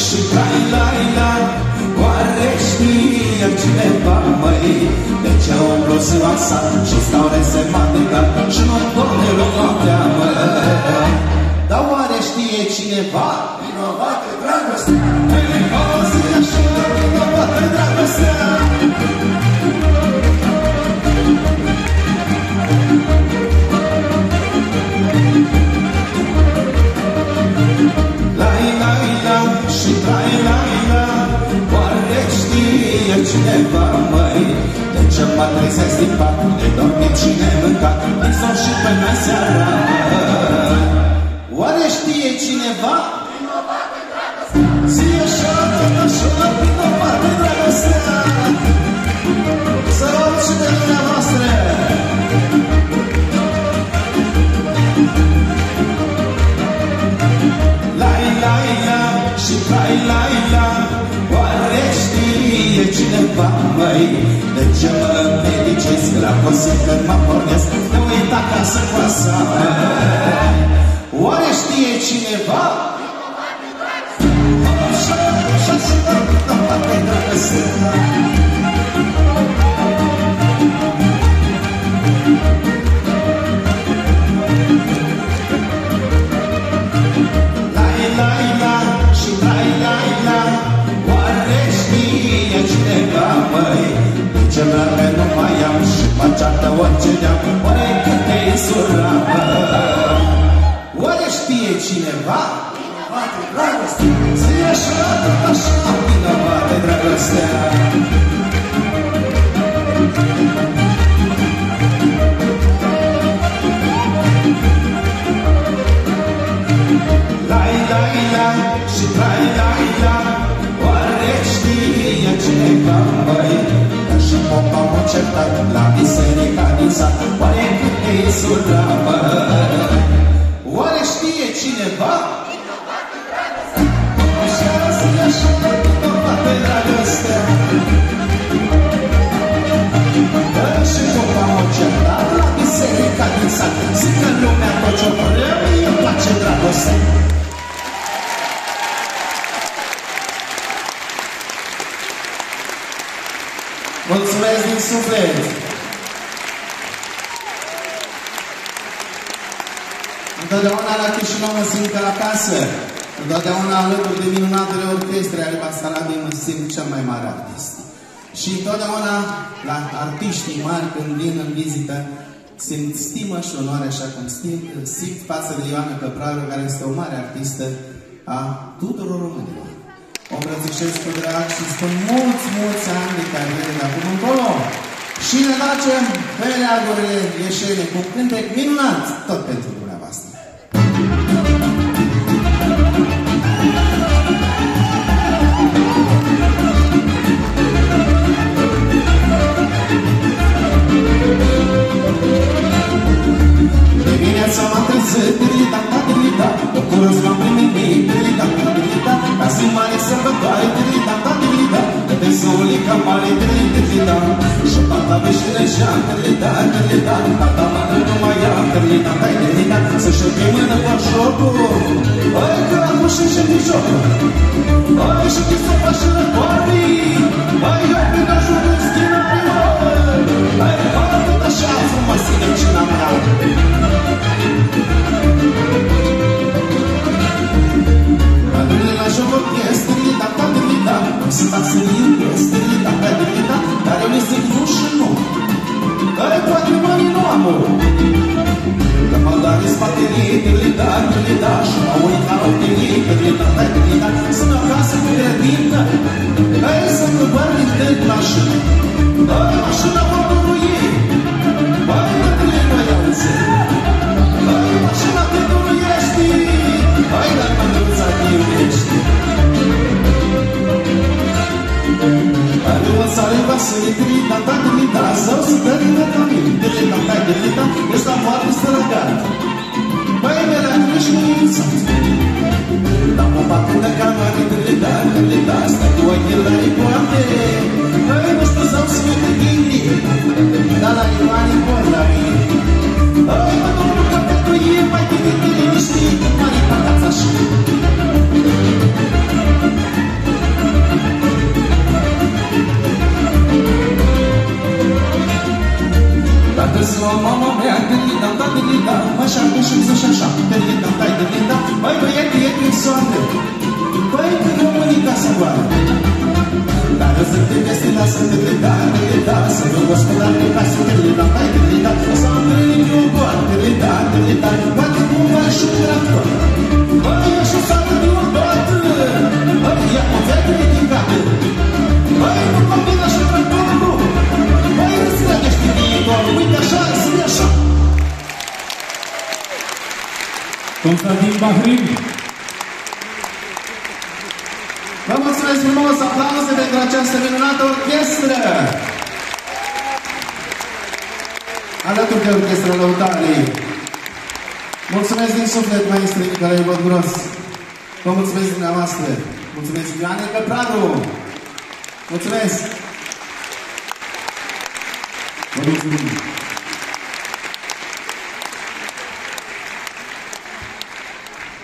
și la, oare știe cineva, măi, de ce umblu ziua sa și stau resemat în cap și nu dorm deloc noaptea, măi? Dar oare știe cineva? Vinovată dragostea, auzi așa, vinovată dragostea. Și la, oare știe cineva, măi, de ce mă trezesc din pat, nedormit și nemâncat, din somn și până seara, măi? Oare știe cineva? Vinovată dragostea! Zi așa, tot așa, vinovată dragostea! Să rog și de dumneavoastră! Și la, oare știe cineva, măi, de ce mă medicesc la cosit când mă pornesc, de uit acasă coasa, măi? Oare știe cineva? Așa, vinovată dragostea. Oare știe cineva, măi, ce vreme nu mai am și mă ceartă orice neam, oare cât te-i sura, măi? Oare știe cineva? Vinovată dragostea! Zi așa, tot așa, vinovată dragostea! La, și la, oare știe cineva, măi, că și popa m-a certat la biserica din sat, oare cât te-i sura, măi? Oare știe cineva? Vinovată dragostea! Așa, zi așa, vinovată dragostea! Că și popa m-a certat la biserica din sat, zic că lumea tot ce-o părea, îi place dragostea. Mulțumesc din suflet! Întotdeauna la Chișinău mă simt ca acasă. Întotdeauna alături de minunatele orchestre ale Basarabiei mă simt cel mai mare artist. Și întotdeauna la artiștii mari când vin în vizită simt stimă și onoare, așa cum simt față de Ioana Căprară, care este o mare artistă a tuturor românilor. O îmbrățișez cu drag și spun mulți ani de carieră de acum încolo. Și ne facem pe leagurile ieșene cu cântec minunat, tot pentru dumneavoastră. Dimineața m-am trezit, dirita, o curăț m-am primit, dirita, ca zi mare sărbătoare, dirita, de pe zolica mare, dirita, și tata veștineșea, dirita, tata mână nu mai ia, dirita, să-și o mână cu jocul, oi că la cușă și din jocul, oi și din sopa și răcoarii, oi eu prin ajunul schinarii, oi fără tot așa frumoasă cina mea. La jocul este dirita, să fac să iubesc, dirita, dar eu le zic nu și nu, care poate mării nu amor. Că m-au dat în spatele, dirita, și m-au uitat ochii, dirita, să-mi acasă cu grădină, care să-mi bani de mașină, mașina vorului ei, bani de tine noi auzi, mașina te duluiești, hai la mândruța te iubești. Aleua sare va să le dirita, sau să dă din familie, dirita, ești la foarte străgat. Băi, mele, ești cu ințat. Dar mă bat în cameră, dirita, stai cu ochii la ricoate. Băi, nu știu sau să uite ghindi, dar la Ioane Polari. Băi, mă duc că pentru ei mai tine, niște mari patați așa. casă, târlita, târlita, să vă gospodar de casă, târlita, mai târlita, o să mă prinde eu gol, târlita, târlita, poate cumva și un tractor. Băi, așa s-a de un tot, băi, ia o vetă ridicată, băi, nu combina așa tractorul, nu, băi, înțelegește viitorul, uite așa, zi așa. Constantin Bahrin. Vă mulțumesc frumos, aplauze pentru această minunată orchestră! Alături de orchestră Lăutarii. Mulțumesc din suflet, maestru Nicolae Bădguros. Vă mulțumesc dumneavoastră. Mulțumesc, Ioane Căpraru. Mulțumesc! Vă mulțumim.